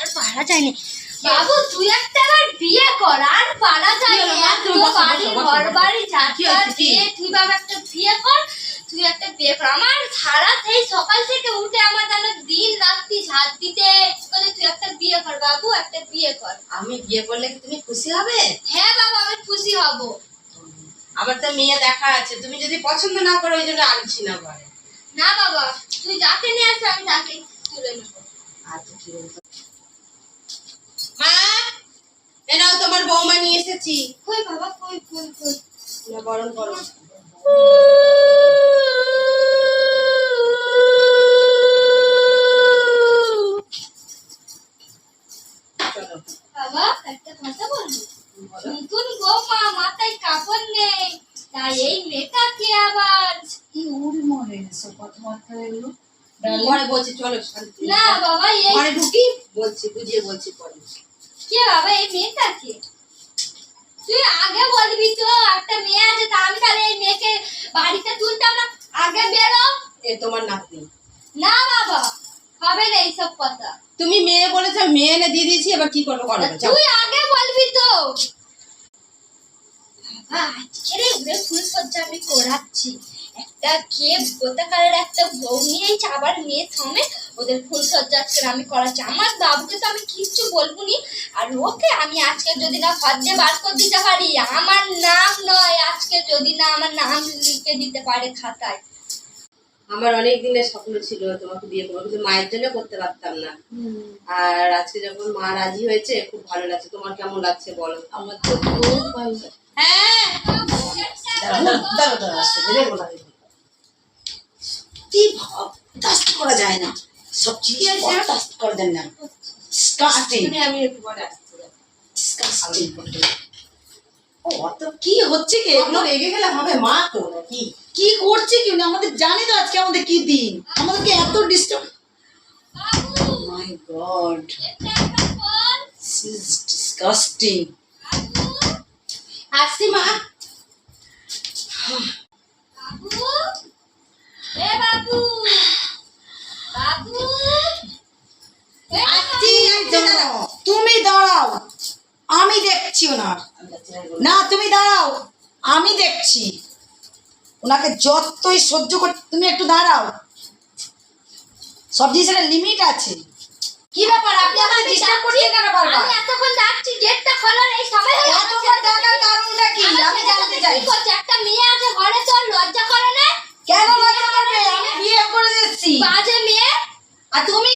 আর পারা যায়নি। বাবু তুই একটা আবার বিয়ে কর, আর পারা যায়নি। ঘর বাড়ি তুই বাবা একটা বিয়ে কর, তুই একটা বিয়ে কর। আমার সারা সেই সকাল থেকে উঠে আমার যেন দিন রাত্রি ঝাড় দিতে বলে তুই একটা বিয়ে কর বাবু, একটা বিয়ে কর। আমি বিয়ে করলে কি তুমি খুশি হবে? হ্যাঁ বাবা আমি খুশি হব। আমার তো মেয়ে দেখা আছে, তুমি যদি পছন্দ না করো ওই জন্য আনছি না ঘরে। না বাবা তুই যাকে নিয়ে আসবে আমি তাকে তুলে নেবো। আচ্ছা ঠিক আছে। মা এনাও তোমার বৌমা নিয়ে এসেছি। কই বাবা কই কই কই? না বরণ করো। চলো বাবা একটা কথা বলবো। নতুন বৌমা মাথায় কাপড় নেই, তাই এই মেয়েটাকে আবার পরে বলছি, চলো শান্তি। না বাবা এই ঘরে ঢুকি বলছি, বুঝিয়ে বলছি পরে। কে বাবা এই মেয়েটাকে? তুই আগে বলবি তো, একটা মেয়ে আছে তা আমি তাহলে এই মেয়েকে বাড়িতে তুলতাম না। আগে বেরো। এ তোমার নাতনি। না বাবা হবে না এইসব কথা। তুমি মেয়ে বলেছো, মেয়ে এনে দিয়ে দিয়েছি, এবার কি করবো করো। তুই আগে বলবি তো। বাবা আজকে রে ওদের ফুলসজ্জা আমি করাচ্ছি। একটা কে গোতাকারের একটা বউ নিয়েছে, আবার মেয়ে সমেত ওদের ফুলসজ্জা আজকে আমি করাচ্ছি। আমার বাবুকে তো আমি কিচ্ছু বলবো নি, আর ওকে আমি আজকে যদি না ফর্দে বার করে দিতে পারি, আমার নাম নয় আজকে যদি না আমার নাম লিখে দিতে পারে খাতায়। আমার অনেক দিনের স্বপ্ন ছিল তোমাকে বিয়ে করবো, কিন্তু মায়ের জন্য করতে পারতাম না। আর আজকে যখন মা রাজি হয়েছে খুব ভালো লাগছে। তোমার কেমন লাগছে বলো? আমার তো খুব ভালো লাগে। হ্যাঁ কি বরদাস্ত করা যায় না, সব চিজ বরদাস্ত করা যায় না। ডিসকাস্টিং, আমি একটু পরে আসছি। ডিসকাস্টিং। ও তো কি হচ্ছে কি এগুলো রেগে গেলে হবে মা তো নাকি? কি করছে কি উনি? আমাদের জানি তো আজকে আমাদের কি দিন, আমাদেরকে এত disturb. My god, this is disgusting. আসছি মা। বাবু এ বাবু বাবু আসছি, তুমি দাঁড়াও, আমি দেখছি ওনার। না তুমি দাঁড়াও, আমি দেখছি ওনাকে যতই সহ্য করতে। তুমি একটু দাঁড়াও, সব জিনিসের লিমিট আছে। কি ব্যাপার, আপনি আমাকে ডিস্টার্ব করছেন কেন বারবার? আমি এতক্ষণ ডাকছি, গেটটা খোলো, এই সবাই এতক্ষণ ডাকার কারণটা কি আমি জানতে চাই। কি করছে? একটা মেয়ে আছে ঘরে, তোর লজ্জা করে না? কেন লজ্জা করবে? আমি বিয়ে করে দিচ্ছি। বাজে মেয়ে। আর তুমি